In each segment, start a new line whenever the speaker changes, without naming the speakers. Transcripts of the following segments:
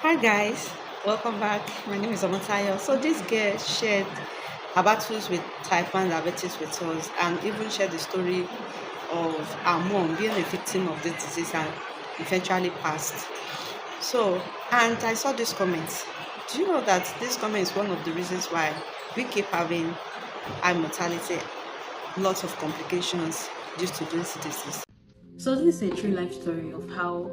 Hi guys, welcome back. My name is Omotayo. So this girl shared her battles with type 1 diabetes with us and even shared the story of her mom being a victim of this disease and eventually passed. So, and I saw this comment. Do you know that this comment is one of the reasons why we keep having high mortality, lots of complications due to this disease?
So this is a true life story of how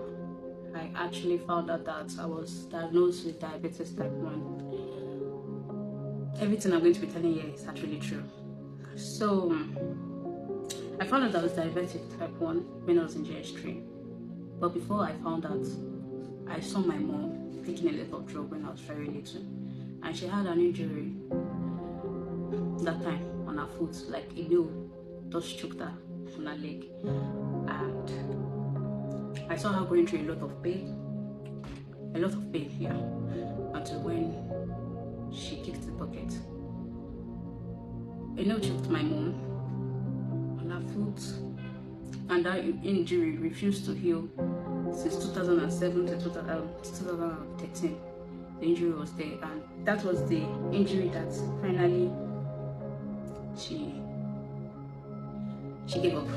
I actually found out that I was diagnosed with diabetes type 1. Everything I'm going to be telling you is actually true. So I found out I was diabetic type 1 when I was in JS3. But before I found out, I saw my mom taking a lot of drug when I was very little. And she had an injury that time on her foot, like a nail just choked her on her leg. And I saw her going through a lot of pain, yeah, until when she kicked the bucket. A nail choked my mom on her foot, and that injury refused to heal since 2007 to 2013. The injury was there, and that was the injury that finally she gave up.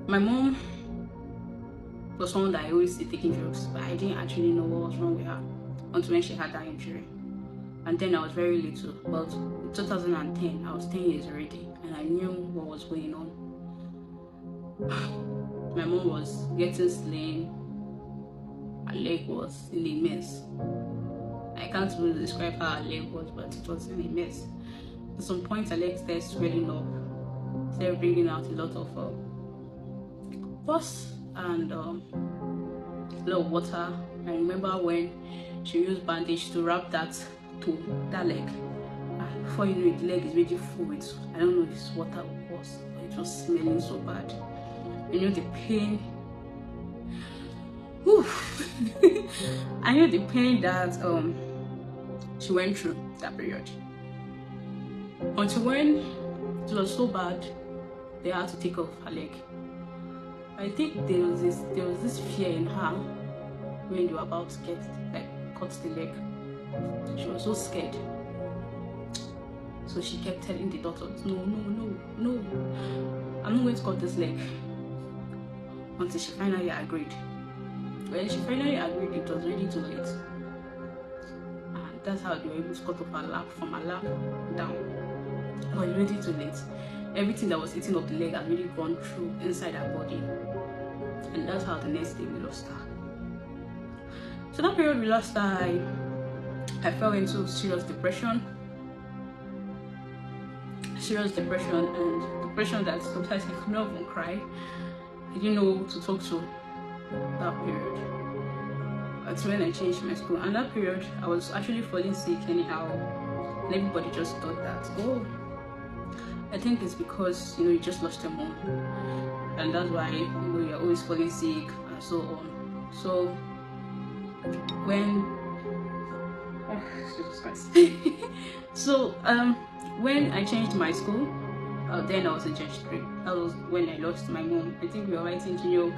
My mom was someone that I always see taking drugs, but I didn't actually know what was wrong with her until when she had that injury. And then I was very little, but in 2010, I was 10 years already, and I knew what was going on. My mom was getting slain, her leg was in a mess. I can't really describe how her leg was, but it was in a mess. At some point, her leg started swelling up, started bringing out a lot of pus and a lot of water. I remember when she used bandage to wrap that leg. And before you know it, the leg is really full with, I don't know if it's water or pus, but it was smelling so bad. You know the pain. I knew the pain that she went through that period. Until when it was so bad, they had to take off her leg. I think there was this fear in her when they were about to cut the leg. She was so scared. So she kept telling the doctors, no, I'm not going to cut this leg. Until she finally agreed. When she finally agreed, it was really too late. And that's how they were able to cut off from her lap down. But it's really too late. Everything that was eating up the leg had really gone through inside her body. And that's how the next day we lost her. So that period we lost her, I fell into serious depression, and depression that sometimes I could not even cry. I didn't know who to talk to that period. That's when I changed my school. And that period, I was actually falling sick anyhow. And everybody just thought that, oh, I think it's because, you just lost your mom. And that's why, you're always falling sick and so on. So, when... Oh, Jesus Christ. So, when I changed my school, then I was in JS3. That was when I lost my mom. I think we were writing junior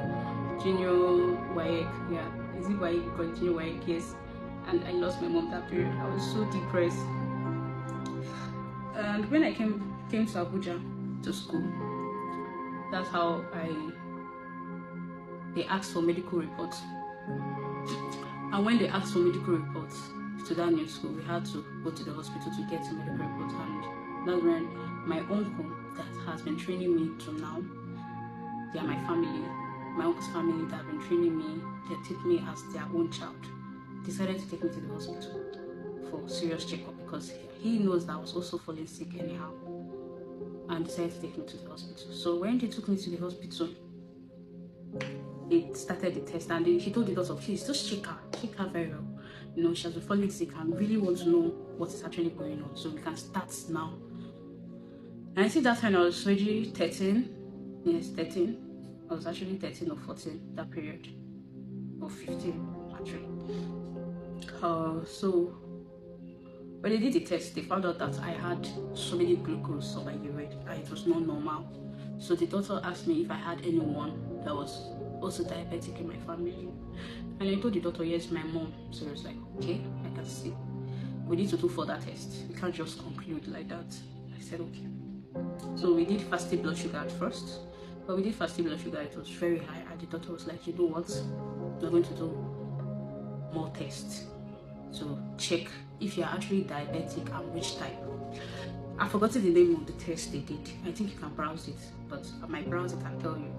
WAEC. Yeah, is it WAEC? Because junior WAEC, yes. And I lost my mom that period. I was so depressed. And when I came to Abuja to school, that's how they asked for medical reports. And when they asked for medical reports to that new school, we had to go to the hospital to get a medical report. And that's when my uncle that has been training me till now, they are my family, my uncle's family that have been training me, they take me as their own child, decided to take me to the hospital for serious checkup because he knows that I was also falling sick anyhow, and decided to take me to the hospital. So when they took me to the hospital, it started the test, and he told the doctor, please just check her very well. She has been falling sick and really want to know what is actually going on, so we can start now. And I think that time I was already 13. Yes, 13. I was actually 13 or 14 that period, or 15 actually. So when they did the test, they found out that I had so many glucose on my urine and it was not normal. So the doctor asked me if I had anyone that was also diabetic in my family. And I told the doctor, yes, my mom. So he was like, okay, I can see. We need to do further tests. We can't just conclude like that. I said, okay. So we did fasting blood sugar at first. But we did fasting blood sugar, it was very high. And the doctor was like, you know what? We're going to do more tests. So check if you're actually diabetic and which type. I've forgotten the name of the test they did. I think you can browse it, but I might browse it and tell you.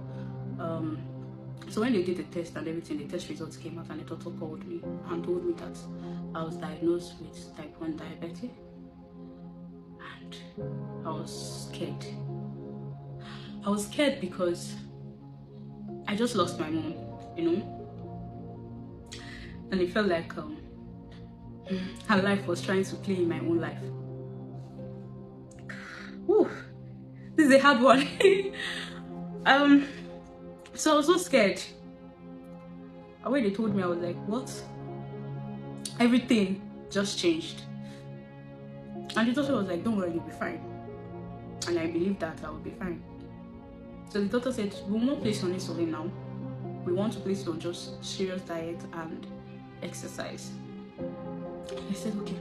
So when they did the test and everything, the test results came out and the doctor called me and told me that I was diagnosed with type 1 diabetes. And I was scared. I was scared because I just lost my mom, you know? And it felt like her life was trying to play in my own life. Whew, this is a hard one. So I was so scared. And when they told me, I was like, what? Everything just changed. And the doctor was like, don't worry, you'll be fine. And I believed that I would be fine. So the doctor said, we won't place you on insulin now. We want to place you on just serious diet and exercise. I said, okay.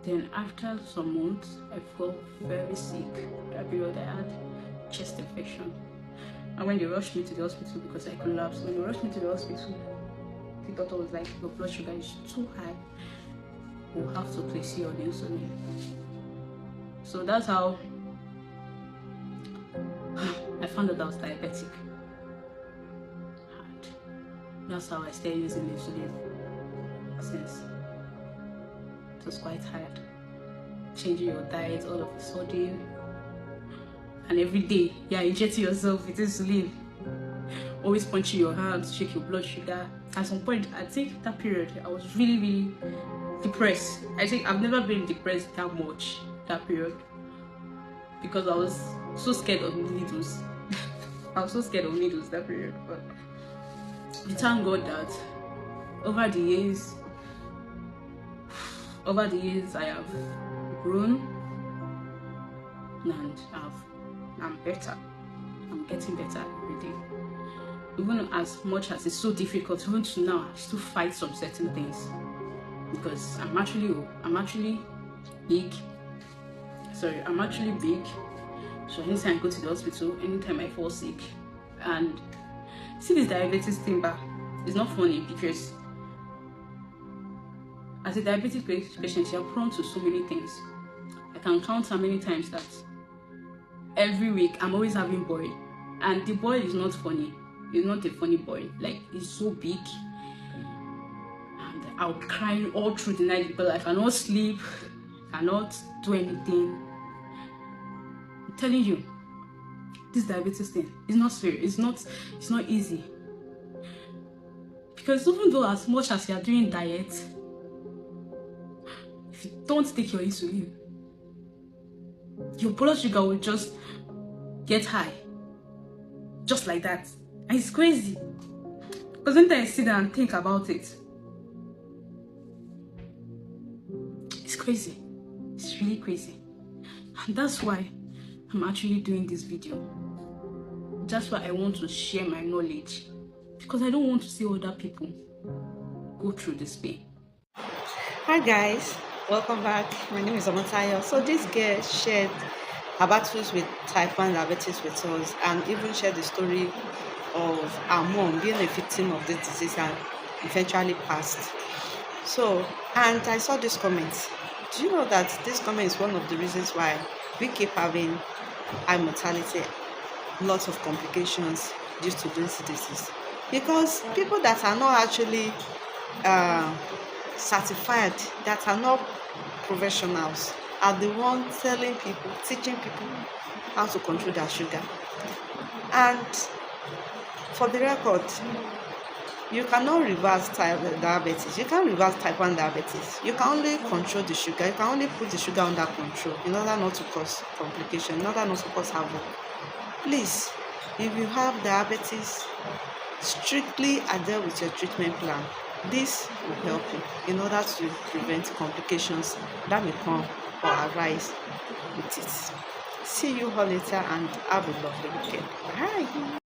Then after some months, I felt very sick. That period I had chest infection. And when they rushed me to the hospital because I collapsed, when they rushed me to the hospital, the doctor was like, your blood sugar is too high. We'll have to place you on insulin. So that's how I found out I was diabetic. And that's how I started using insulin since. It was quite hard. Changing your diet all of a sudden. And every day, you're injecting yourself with insulin. Always punching your hands, check your blood sugar. At some point, I think that period, I was really, really depressed. I think I've never been depressed that much that period. Because I was so scared of needles. I was so scared of needles that period. But we thank God that over the years I have grown and I'm better. I'm getting better every day. Even as much as it's so difficult, even to now, I still fight some certain things because I'm actually big. Sorry, I'm actually big. So anytime I go to the hospital, anytime I fall sick, and see this diabetes thing back, it's not funny because as a diabetic patient, you're prone to so many things. I can count how many times that every week I'm always having boil, and the boil is not funny. It's not a funny boil. Like, it's so big, and I'll be crying all through the night because I cannot sleep, cannot do anything. I'm telling you, this diabetes thing is not serious. It's not easy. Because even though as much as you're doing diet, if you don't take your insulin, your blood sugar will just get high. Just like that. And it's crazy. Because when I sit down and think about it, it's crazy. It's really crazy. And that's why I'm actually doing this video. That's why I want to share my knowledge. Because I don't want to see other people go through this pain.
Hi guys, welcome back. My name is Omotayo. So this girl shared her battles with type 1 diabetes with us and even shared the story of her mom being a victim of this disease and eventually passed. So, and I saw this comment. Do you know that this comment is one of the reasons why we keep having high mortality, lots of complications due to this disease? Because people that are not actually certified, that are not professionals, are the ones telling people, teaching people how to control their sugar. And for the record, you cannot reverse diabetes. You can't reverse type 1 diabetes. You can only control the sugar. You can only put the sugar under control in order not to cause complication, in order not to cause havoc. Please, if you have diabetes, strictly adhere with your treatment plan. This will help you in order to prevent complications that may come or arise with it. See you all later and have a lovely weekend. Bye.